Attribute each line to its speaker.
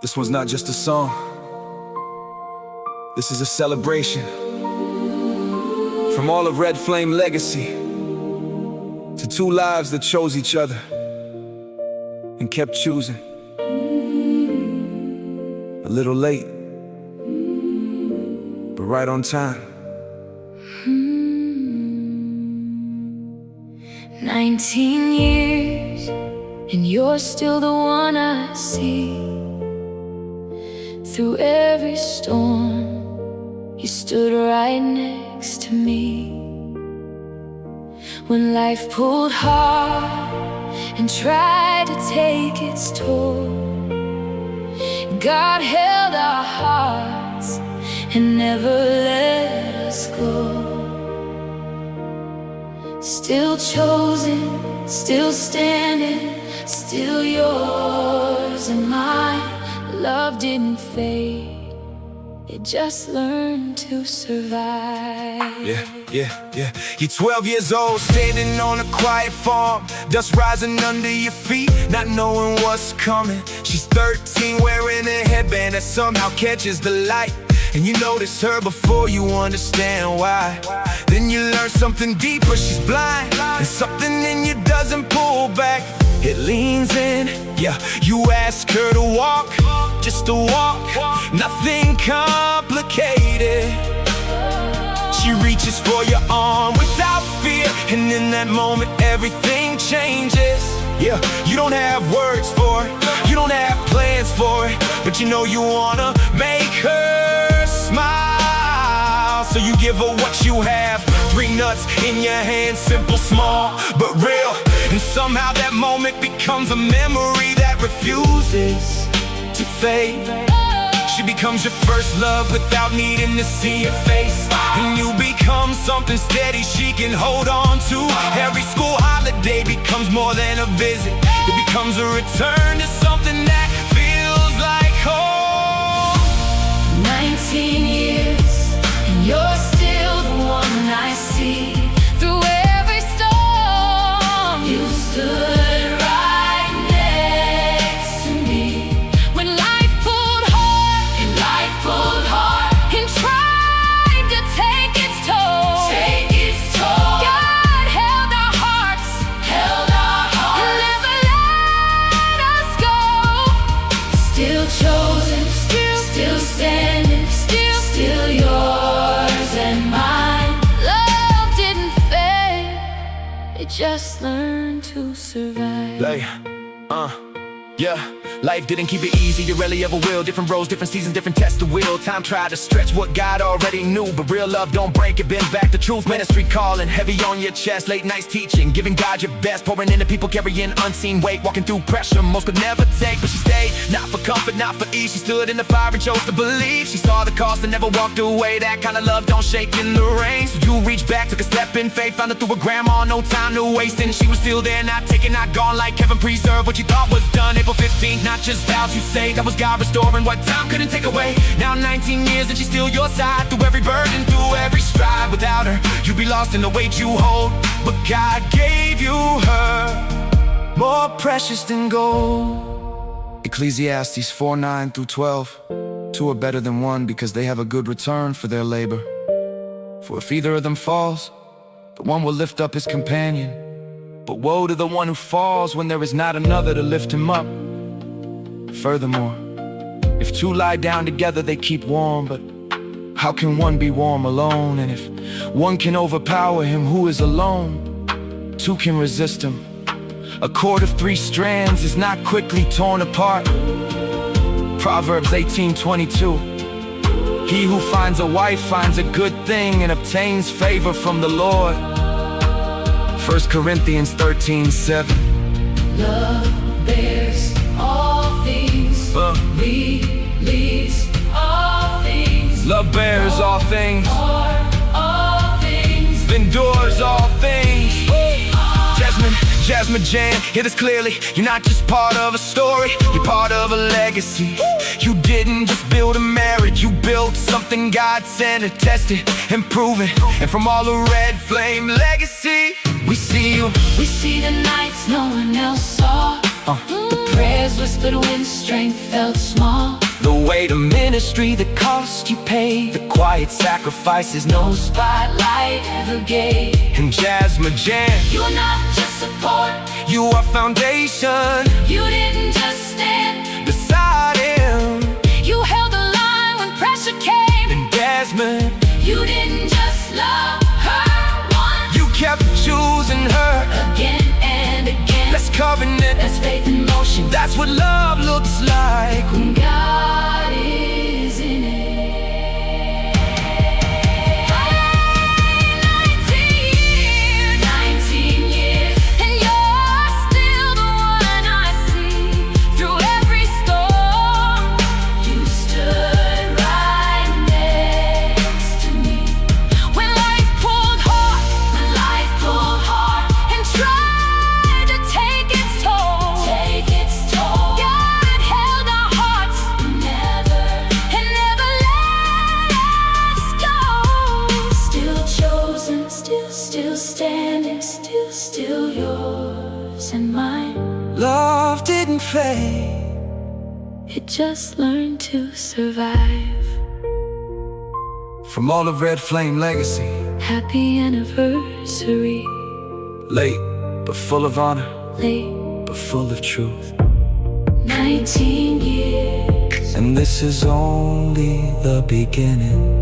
Speaker 1: This one's not just a song. This is a celebration. From all of Red Flame legacy to two lives that chose each other and kept choosing. A little late, but right on time.
Speaker 2: 19 years, and you're still the one I see. Through every storm, you stood right next to me. When life pulled hard and tried to take its toll, God held our hearts and never let us go. Still chosen, still standing, still yours and mine. Love didn't fade, it just learned to survive.
Speaker 1: Yeah. You're 12 years old, standing on a quiet farm, dust rising under your feet, not knowing what's coming. She's 13, wearing a headband that somehow catches the light. And you notice her before you understand why. Then you learn something deeper, she's blind, and something in you doesn't pull back. It leans in, yeah. You ask her to walk, just to walk, nothing complicated. She reaches for your arm without fear, and in that moment everything changes. Yeah, you don't have words for it, you don't have plans for it, but you know you wanna make her smile. So you give her what you have, 3 nuts in your hand, simple, small, but real. And somehow that moment becomes a memory that refuses to fade. She becomes your first love without needing to see your face. And you become something steady she can hold on to. Every school holiday becomes more than a visit. It becomes a return to something that feels like home.
Speaker 2: 19 years, and you're still the one I see. Through every storm, you stood right next to me. When life pulled hard and tried to take its toll, God held our hearts and never let us go. Still chosen, still standing, still yours and mine. Love didn't fade, it just learned to survive.
Speaker 1: Yeah, life didn't keep it easy, you rarely ever will. Different roads, different seasons, different tests to will. Time tried to stretch what God already knew, but real love don't break, it bends back to truth. Ministry calling, heavy on your chest, late nights teaching, giving God your best, pouring into people carrying unseen weight, walking through pressure most could never take. But she stayed, not for comfort, not for ease. She stood in the fire and chose to believe. She saw the cost and never walked away. That kind of love don't shake in the rain. So you reached back, took a step in faith, found her through her grandma, no time to waste. And she was still there, not taken, not gone, like heaven preserved what you thought was done. April 15th, not just vows you say, that was God restoring what time couldn't take away. Now 19 years and she's still your side, through every burden, through every stride. Without her, you'd be lost in the weight you hold, but God gave you her, more precious than gold. Ecclesiastes 4:9-12. 2 are better than 1 because they have a good return for their labor. For if either of them falls, the one will lift up his companion. But woe to the one who falls when there is not another to lift him up. Furthermore, if 2 lie down together they keep warm, but how can one be warm alone? And if one can overpower him who is alone, 2 can resist him. A cord of 3 strands is not quickly torn apart. Proverbs 18:22. He who finds a wife finds a good thing and obtains favor from the Lord. 1 Corinthians 13:7.
Speaker 2: Love bears all things, believes all things,
Speaker 1: Love bears all things,
Speaker 2: all things,
Speaker 1: endures all things. Jasmijan, hear this clearly. You're not just part of a story, you're part of a legacy. You didn't just build a marriage, you built something God sent it, tested and proven. And from all the Red Flame legacy, we see you.
Speaker 2: We see the nights no one else saw, the prayers whispered but when strength felt small.
Speaker 1: The weight of ministry, the cost you pay, the quiet sacrifices no spotlight ever gave. And Jasmijan,
Speaker 2: You're not just support,
Speaker 1: you are foundation.
Speaker 2: you didn't just stand,
Speaker 1: Beside him,
Speaker 2: you held the line when pressure came.
Speaker 1: and Desmond,
Speaker 2: You didn't just love her once,
Speaker 1: you kept choosing her
Speaker 2: again and again.
Speaker 1: That's covenant,
Speaker 2: That's faith in motion.
Speaker 1: that's what love looks like.
Speaker 2: When God is in it. 19 years, and you're still the one I see. Through every storm, you stood right next to me. When life pulled hard, and tried to take its toll, God held our hearts, never let us go. Still chosen, still standing, still yours and mine.
Speaker 1: Love didn't fade,
Speaker 2: It just learned to survive.
Speaker 1: from all of Red Flame legacy.
Speaker 2: Happy anniversary,
Speaker 1: Late, but full of honor,
Speaker 2: late,
Speaker 1: but full of truth.
Speaker 2: 19 years.
Speaker 1: And this is only the beginning.